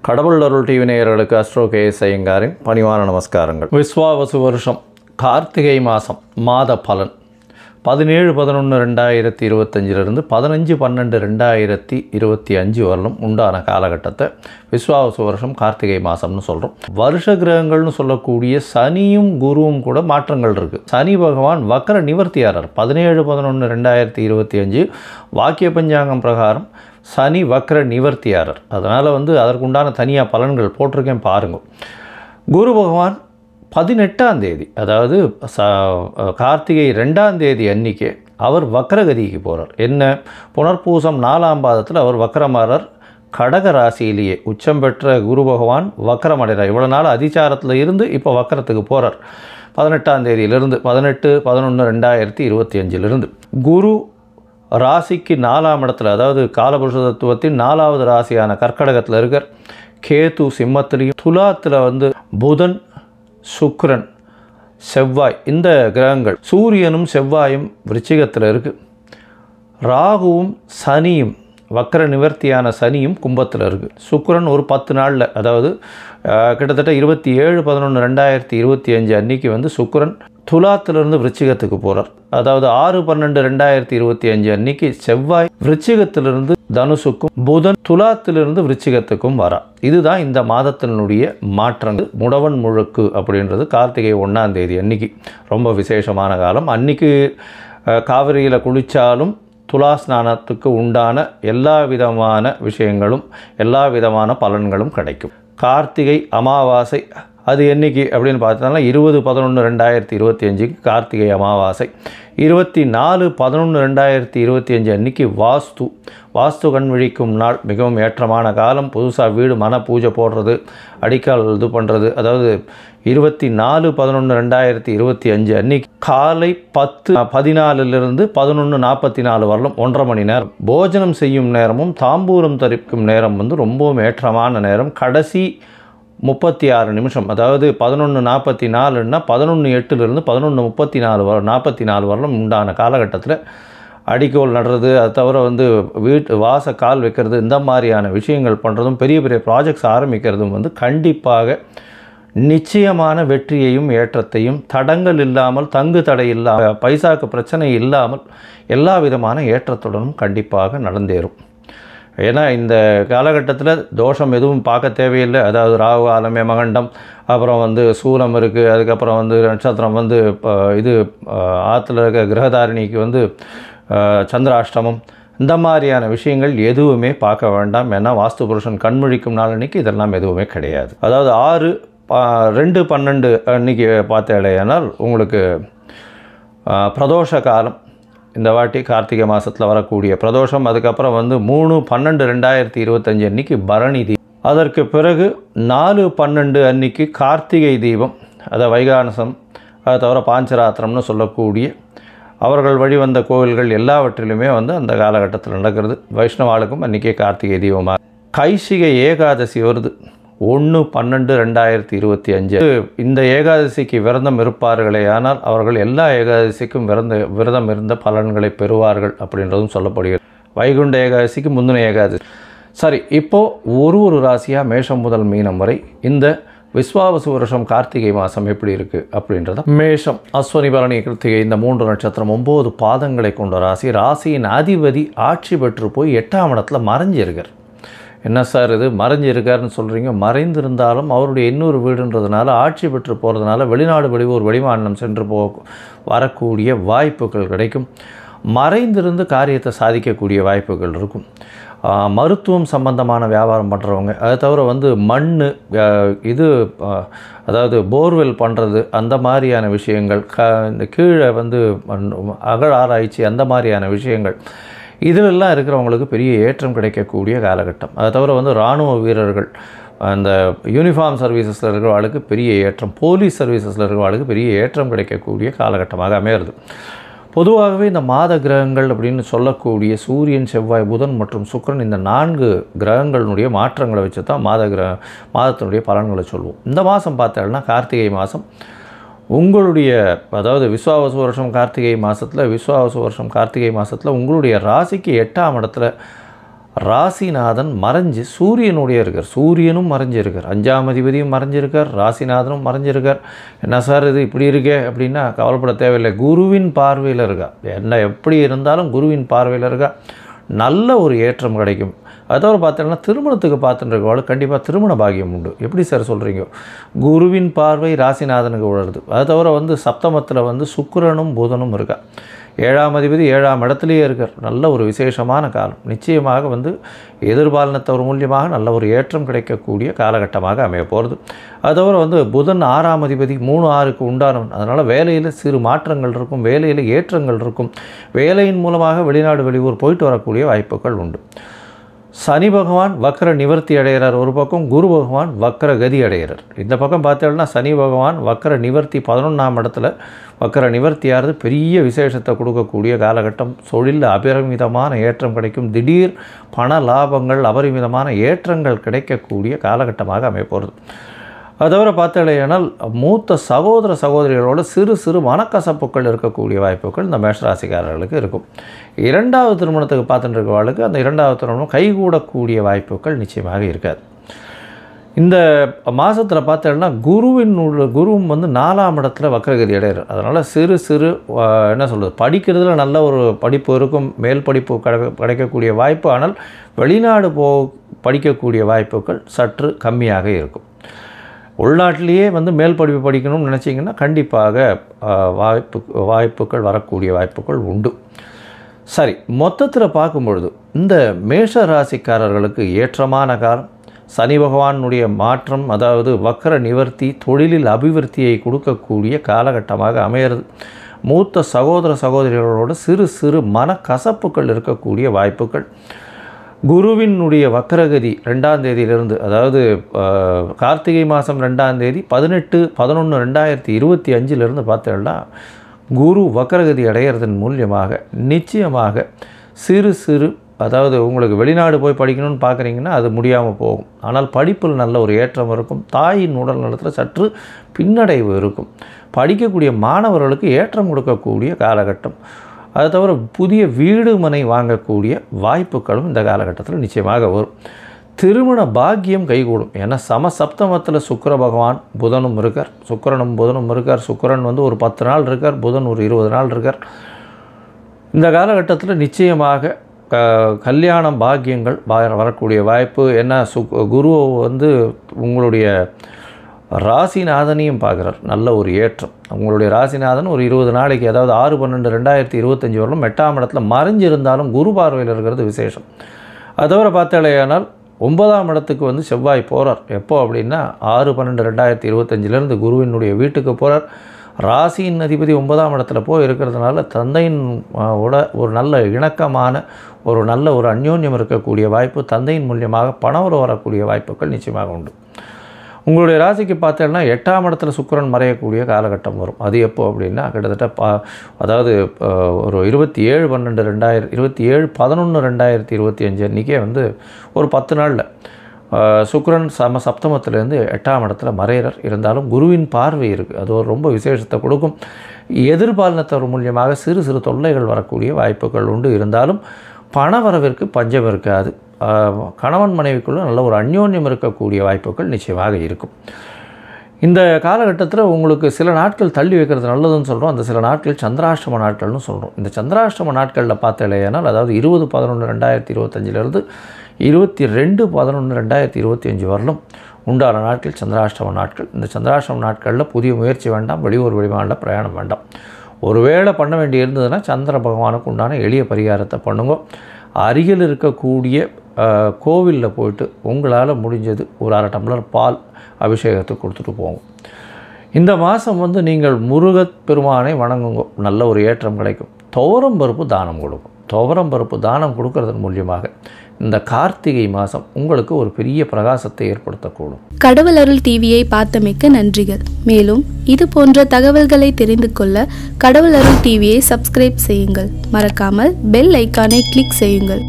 கடவுள் அருள் டிவி நேயர்களுக்கு astro KS ஐயங்காரின் பணிவான நமஸ்காரங்கள். விஸ்வாவசு வருஷம் கார்த்திகை மாதம் மாத பலன் 17-11-2025 15-12-2025 வரலும் உண்டான காலகட்டத்தை விஸ்வாவசு வருஷம் கார்த்திகை மாதம்னு சொல்கிறோம். வருஷ கிரகங்கள்னு சொல்லக்கூடிய சனியும் குருவும் கூட மாற்றங்கள் இருக்குது. சனி பகவான் வக்கர நிவர்த்தியாளர். 17-11-2025 வாக்கிய பஞ்சாங்கம் பிரகாரம் சனி வக்கர நிவர்த்தியாளர். அதனால் அதற்குண்டான தனியாக பலன்கள் போட்டிருக்கேன் பாருங்கள். குரு பகவான் 18ஆம் தேதி, அதாவது கார்த்திகை 2ஆம் தேதி அன்றைக்கே அவர் வக்கரகதிக்கு போகிறார். என்ன, புனர்பூசம் 4ஆம் பாதத்தில் அவர் வக்கரமாறார். கடக ராசியிலேயே உச்சம் பெற்ற குரு பகவான் வக்கரமடைகிறார். இவ்வளோ நாள் அதிச்சாரத்தில் இருந்து இப்போ வக்கரத்துக்கு போகிறார். 18ஆம் தேதியிலிருந்து 18-11-2025 குரு ராசிக்கு 4ஆம் இடத்துல, அதாவது காலபுருஷ தத்துவத்தின் 4வது ராசியான கர்க்கடகத்தில் இருக்கார். கேது சிம்மத்திலையும், துலாத்தில் புதன், சுக்கிரன், செவ்வாய், இந்த கிரகங்கள், சூரியனும் செவ்வாயும் விருச்சிகத்தில் இருக்குது. ராகுவும் சனியும், வக்கர நிவர்த்தியான சனியும் கும்பத்தில் இருக்குது. சுக்கிரன் ஒரு 10 நாளில், அதாவது கிட்டத்தட்ட 27-11-2025 அன்றைக்கி சுக்கிரன் துலாத்திலிருந்து விருச்சிகத்துக்கு போகிறார். அதாவது 6-12-2025 அன்றைக்கி செவ்வாய் விருச்சிகத்திலிருந்து தனுசுக்கும், புதன் துலாத்திலிருந்து விருச்சிகத்துக்கும் வரா. இதுதான் இந்த மாதத்தினுடைய மாற்றங்கள். முடவன் முழுக்கு அப்படின்றது கார்த்திகை 1ஆம் தேதி அன்றைக்கி ரொம்ப விசேஷமான காலம். அன்றைக்கி காவிரியில் குளித்தாலும் துலா ஸ்நானத்துக்கு உண்டான எல்லா விதமான விஷயங்களும், எல்லா விதமான பலன்களும் கிடைக்கும். கார்த்திகை அமாவாசை அது என்றைக்கு அப்படின்னு பார்த்தோம்னா 20-11-2025 கார்த்திகை அமாவாசை. 24-11-2025 அன்றைக்கி வாஸ்து கண் விழிக்கும் நாள். மிகவும் ஏற்றமான காலம். புதுசாக வீடு மன பூஜை போடுறது, அடிக்கால் இது பண்ணுறது. அதாவது 24-11-2025 அன்றைக்கி காலை 10:14 11:44 வரலும் 1.5 மணி நேரம் போஜனம் செய்யும் நேரமும் தாம்பூலம் தரிக்கும் நேரம் ரொம்பவும் ஏற்றமான நேரம். கடைசி 36 நிமிஷம், அதாவது 11:44ன்னா 11:08 11:34 வரலும் உண்டான காலகட்டத்தில் அடிக்கோல் நடுறது, அது தவிர வீட்டு வாச கால் வைக்கிறது, இந்த மாதிரியான விஷயங்கள் பண்ணுறதும், பெரிய பெரிய ப்ராஜெக்ட்ஸ் ஆரம்பிக்கிறதும் கண்டிப்பாக நிச்சயமான வெற்றியையும் ஏற்றத்தையும், தடங்கள் இல்லாமல், தங்கு தடை இல்லாமல், பைசாக்கு பிரச்சனை இல்லாமல் எல்லா விதமான ஏற்றத்துடனும் கண்டிப்பாக நடந்தேறும். ஏன்னா இந்த காலகட்டத்தில் தோஷம் எதுவும் பார்க்க தேவையில்லை. அதாவது ராகு காலமே மகண்டம், அப்புறம் சூலம் இருக்குது, அதுக்கப்புறம் நட்சத்திரம் இது ஆற்றுல இருக்க கிரகதாரிணிக்கு சந்திராஷ்டமம், இந்த மாதிரியான விஷயங்கள் எதுவுமே பார்க்க வேண்டாம். ஏன்னா வாஸ்து புருஷன் கண்முழிக்கும் நாள் அன்றைக்கி இதெல்லாம் எதுவுமே கிடையாது. அதாவது 6-2-12 அன்றைக்கி பார்த்த இடையானால் உங்களுக்கு பிரதோஷ காலம். இந்த வாட்டி கார்த்திகை மாதத்தில் வரக்கூடிய பிரதோஷம். அதுக்கப்புறம் 3-12-2025 அன்றைக்கி பரணி தீபம். அதற்கு பிறகு 4-12 அன்றைக்கி கார்த்திகை தீபம், அதை வைகானசம், அதை தவிர பாஞ்சராத்திரம்னு சொல்லக்கூடிய அவர்கள் வழிவந்த கோவில்கள் எல்லாவற்றிலுமே அந்த காலகட்டத்தில் நடக்கிறது. வைஷ்ணவாளுக்கும் அன்றைக்கே கார்த்திகை தீபமாக. கைசிகை ஏகாதசி வருது 1-12-2025. இந்த ஏகாதசிக்கு விரதம் இருப்பார்களே ஆனால் அவர்கள் எல்லா ஏகாதசிக்கும் விரதம் இருந்த பலன்களை பெறுவார்கள் அப்படின்றதும் சொல்லப்படுகிறது. வைகுண்ட ஏகாதசிக்கு முந்தின ஏகாதசி. சரி, இப்போது ஒரு ராசியாக மேஷம் முதல் மீனம் வரை இந்த விஸ்வாவசு வருஷம் கார்த்திகை மாதம் எப்படி இருக்குது அப்படின்றத. மேஷம், அஸ்வினி, பரணி, கிருத்திகை, இந்த 3 நட்சத்திரம் 9 பாதங்களை கொண்ட ராசி. ராசியின் அதிபதி ஆட்சி பெற்று போய் 8ஆம் இடத்துல மறைஞ்சிருக்கார். என்ன சார் இது மறைஞ்சு இருக்காருன்னு சொல்கிறீங்க? மறைந்திருந்தாலும் அவருடைய இன்னொரு வீடுன்றதுனால, ஆட்சி பெற்று போகிறதுனால வெளிநாடு, வெளியூர், வெளிமாநிலம் சென்று வரக்கூடிய வாய்ப்புகள் கிடைக்கும். மறைந்திருந்து காரியத்தை சாதிக்கக்கூடிய வாய்ப்புகள் இருக்கும். மருத்துவம் சம்பந்தமான வியாபாரம் பண்ணுறவங்க, அதை தவிர மண் இது, அதாவது போர்வெல் பண்ணுறது, அந்த மாதிரியான விஷயங்கள், இந்த கீழே அகழாராய்ச்சி, அந்த மாதிரியான விஷயங்கள், இதிலெல்லாம் இருக்கிறவங்களுக்கு பெரிய ஏற்றம் கிடைக்கக்கூடிய காலகட்டம். அதை தவிர இராணுவ வீரர்கள், அந்த யூனிஃபார்ம் சர்வீசஸில் இருக்கிறவர்களுக்கு பெரிய ஏற்றம், போலீஸ் சர்வீசஸில் இருக்கிறவர்களுக்கு பெரிய ஏற்றம் கிடைக்கக்கூடிய காலகட்டமாக அமையிறது. பொதுவாகவே இந்த மாத கிரகங்கள் அப்படின்னு சொல்லக்கூடிய சூரியன், செவ்வாய், புதன் மற்றும் சுக்கிரன், இந்த 4 கிரகங்களுடைய மாற்றங்களை வச்சு தான் மாதத்தினுடைய பலன்களை சொல்லுவோம். இந்த மாதம் பார்த்தோம்னா கார்த்திகை மாதம் உங்களுடைய, அதாவது விஸ்வாவசு வருஷம் கார்த்திகை மாதத்தில் உங்களுடைய ராசிக்கு 8ஆம் இடத்துல ராசிநாதன் மறைஞ்சு சூரியனுடைய இருக்கார், சூரியனும் மறைஞ்சிருக்கார், 5ஆம் அதிபதியும் மறைஞ்சிருக்கார், ராசிநாதனும் மறைஞ்சிருக்கார். என்ன சார் இது இப்படி இருக்கே அப்படின்னா கவலைப்பட தேவையில்லை. குருவின் பார்வையில் இருக்கா, என்ன எப்படி இருந்தாலும் குருவின் பார்வையில் இருக்கா, நல்ல ஒரு ஏற்றம் கிடைக்கும். அது தவிர பார்த்தீங்கன்னா திருமணத்துக்கு பார்த்துட்டுருக்கவாள் கண்டிப்பாக திருமண பாகியம் உண்டு. எப்படி சார் சொல்கிறீங்க? குருவின் பார்வை ராசிநாதனுக்கு உழருது. அது தவிர சப்தமத்தில் சுக்கிரனும் புதனும் இருக்கா, 7ஆம் அதிபதி 7ஆம் இடத்துலையே இருக்கார். நல்ல ஒரு விசேஷமான காலம். நிச்சயமாக எதிர்பாலினத்தவர் மூலியமாக நல்ல ஒரு ஏற்றம் கிடைக்கக்கூடிய காலகட்டமாக அமைய போகிறது. அது தவிர புதன் 6ஆம் அதிபதி 3-6க்கு உண்டானவன். அதனால் வேலையில் சிறு மாற்றங்கள் இருக்கும், வேலையில் ஏற்றங்கள் இருக்கும். வேலையின் மூலமாக வெளிநாடு வெளியூர் போயிட்டு வரக்கூடிய வாய்ப்புகள் உண்டு. சனி பகவான் வக்கர நிவர்த்தி அடைகிறார் ஒரு பக்கம், குரு பகவான் வக்கர கதி அடைகிறார். இந்த பக்கம் பார்த்தோம்னா சனி பகவான் வக்கர நிவர்த்தி 11ஆம் இடத்துல வக்கர நிவர்த்தியாகிறது பெரிய விசேஷத்தை கொடுக்கக்கூடிய காலகட்டம். தொழிலில் அபரிமிதமான ஏற்றம் கிடைக்கும், திடீர் பண லாபங்கள் அபரிமிதமான ஏற்றங்கள் கிடைக்கக்கூடிய காலகட்டமாக அமையப்போகிறது. அது தவிர பார்த்தீங்கன்னா மூத்த சகோதர சகோதரிகளோட சிறு சிறு மனக்கசப்புகள் இருக்கக்கூடிய வாய்ப்புகள் இந்த மேஷராசிக்காரர்களுக்கு இருக்கும். 2வது திருமணத்துக்கு பார்த்துட்டு இருக்கவாளுக்கு அந்த 2வது திருமணம் கைகூடக்கூடிய வாய்ப்புகள் நிச்சயமாக இருக்காது. இந்த மாதத்தில் பார்த்தீங்கன்னா குருவும் 4ஆம் இடத்துல வக்ரகதி அடைகிறார். அதனால் சிறு சிறு என்ன சொல்கிறது, படிக்கிறதுல நல்ல ஒரு படிப்பு இருக்கும், மேல் படிப்பு கிடைக்கக்கூடிய வாய்ப்பு. ஆனால் வெளிநாடு படிக்கக்கூடிய வாய்ப்புகள் சற்று கம்மியாக இருக்கும். உள்நாட்டிலேயே மேல் படிப்பு படிக்கணும்னு நினச்சிங்கன்னா கண்டிப்பாக வாய்ப்புகள் வரக்கூடிய வாய்ப்புகள் உண்டு. சரி, மொத்தத்தில் பார்க்கும்பொழுது இந்த மேஷ ராசிக்காரர்களுக்கு ஏற்றமான காலம். சனி பகவானுடைய மாற்றம், அதாவது வக்கர நிவர்த்தி தொழிலில் அபிவிருத்தியை கொடுக்கக்கூடிய காலகட்டமாக அமையிறது. மூத்த சகோதர சகோதரிகளோட சிறு சிறு மனக்கசப்புகள் இருக்கக்கூடிய வாய்ப்புகள். குருவினுடைய வக்கரகதி 2ஆம் தேதியிலிருந்து, அதாவது கார்த்திகை மாதம் 2ஆம் தேதி 18/11/2025 பார்த்தீங்கன்னா குரு வக்கரகதி அடையிறதன் மூலியமாக நிச்சயமாக சிறு சிறு, அதாவது உங்களுக்கு வெளிநாடு போய் படிக்கணும்னு பார்க்குறீங்கன்னா அது முடியாமல் போகும். ஆனால் படிப்பில் நல்ல ஒரு ஏற்றம் இருக்கும். தாயின் உடல் நலத்தில் சற்று பின்னடைவு இருக்கும். படிக்கக்கூடிய மாணவர்களுக்கு ஏற்றம் கொடுக்கக்கூடிய காலகட்டம். அது தவிர புதிய வீடு மனை வாங்கக்கூடிய வாய்ப்புகளும் இந்த காலகட்டத்தில் நிச்சயமாக வரும். திருமண பாக்கியம் கைகூடும். ஏன்னா சப்தமத்தில் சுக்கிர பகவான் புதனும் இருக்கார், சுக்கிரனும் புதனும் இருக்கார். சுக்கிரன் ஒரு 10 நாள் இருக்கார், புதன் ஒரு 20 நாள் இருக்கார். இந்த காலகட்டத்தில் நிச்சயமாக கல்யாணம் பாக்கியங்கள் வரக்கூடிய வாய்ப்பு. ஏன்னா குரு உங்களுடைய ராசிநாதனையும் பார்க்குறார். நல்ல ஒரு ஏற்றம். உங்களுடைய ராசிநாதன் ஒரு 20 நாளைக்கு, அதாவது 6/12/2025 வரலும் 8ஆம் இடத்துல மறைஞ்சிருந்தாலும் குரு பார்வையில் இருக்கிறது விசேஷம். அது தவிர பார்த்தாலேயானால் 9ஆம் இடத்துக்கு செவ்வாய் போகிறார். எப்போ அப்படின்னா 6/12/2025 குருவினுடைய வீட்டுக்கு போகிறார். ராசியின் அதிபதி 9ஆம் இடத்துல போய் இருக்கிறதுனால தந்தையின் ஒரு நல்ல இணக்கமான ஒரு நல்ல ஒரு அந்யோன்யம் இருக்கக்கூடிய வாய்ப்பு, தந்தையின் மூலியமாக பணம் வரக்கூடிய வாய்ப்புகள் நிச்சயமாக உண்டு. உங்களுடைய ராசிக்கு பார்த்தீங்கன்னா 8ஆம் இடத்துல சுக்கிரன் மறையக்கூடிய காலகட்டம் வரும். அது எப்போ அப்படின்னா கிட்டத்தட்ட அதாவது ஒரு 27/11/2025 அன்றைக்கே ஒரு 10 நாளில் சுக்கிரன் சப்தமத்திலேருந்து 8ஆம் இடத்துல மறையிறார். இருந்தாலும் குருவின் பார்வை இருக்குது, அது ஒரு ரொம்ப விசேஷத்தை கொடுக்கும். எதிர்பாலினத்தவர் மூலியமாக சிறு சிறு தொல்லைகள் வரக்கூடிய வாய்ப்புகள் உண்டு. இருந்தாலும் பண வரவிற்கு பஞ்சம் இருக்காது. கணவன் மனைவிக்குள்ள நல்ல ஒரு அந்யோன்யம் இருக்கக்கூடிய வாய்ப்புகள் நிச்சயமாக இருக்கும். இந்த காலகட்டத்தில் உங்களுக்கு சில நாட்கள் தள்ளி வைக்கிறது நல்லதுன்னு சொல்கிறோம். அந்த சில நாட்கள் சந்திராஷ்டம நாட்கள்னு சொல்கிறோம். இந்த சந்திராஷ்டம நாட்களில் பார்த்தாலேயானால், அதாவது 20/11/2025 22/11/2025 வரலும் உண்டான நாட்கள் சந்திராஷ்டம நாட்கள். இந்த சந்திராஷ்டம நாட்களில் புதிய முயற்சி வேண்டாம், வெளியூர் வெளிமாநில பிரயாணம் வேண்டாம். ஒருவேளை பண்ண வேண்டி இருந்ததுன்னா சந்திர பகவானுக்கு உண்டான எளிய பரிகாரத்தை பண்ணுங்க. அருகில் இருக்கக்கூடிய கோவிலில் போயிட்டு உங்களால் முடிஞ்சது ஒரு 1/2 டம்ளர் பால் அபிஷேகத்துக்கு கொடுத்துட்டு போங்க. இந்த மாதம் நீங்கள் முருகப் பெருமானை வணங்குங்க, நல்ல ஒரு ஏற்றம் கிடைக்கும். துவரம் பருப்பு தானம் கொடுக்கும். துவரம் பருப்பு தானம் கொடுக்கறதன் மூலியமாக இந்த கார்த்திகை மாதம் உங்களுக்கு ஒரு பெரிய பிரகாசத்தை ஏற்படுத்தக்கூடும். கடவுள் அருள் டிவியை பார்த்தமைக்க நன்றிகள். மேலும் இது போன்ற தகவல்களை தெரிந்து கொள்ள கடவுள் அருள் டிவியை சப்ஸ்கிரைப் செய்யுங்கள். மறக்காமல் பெல் ஐக்கானை கிளிக் செய்யுங்கள்.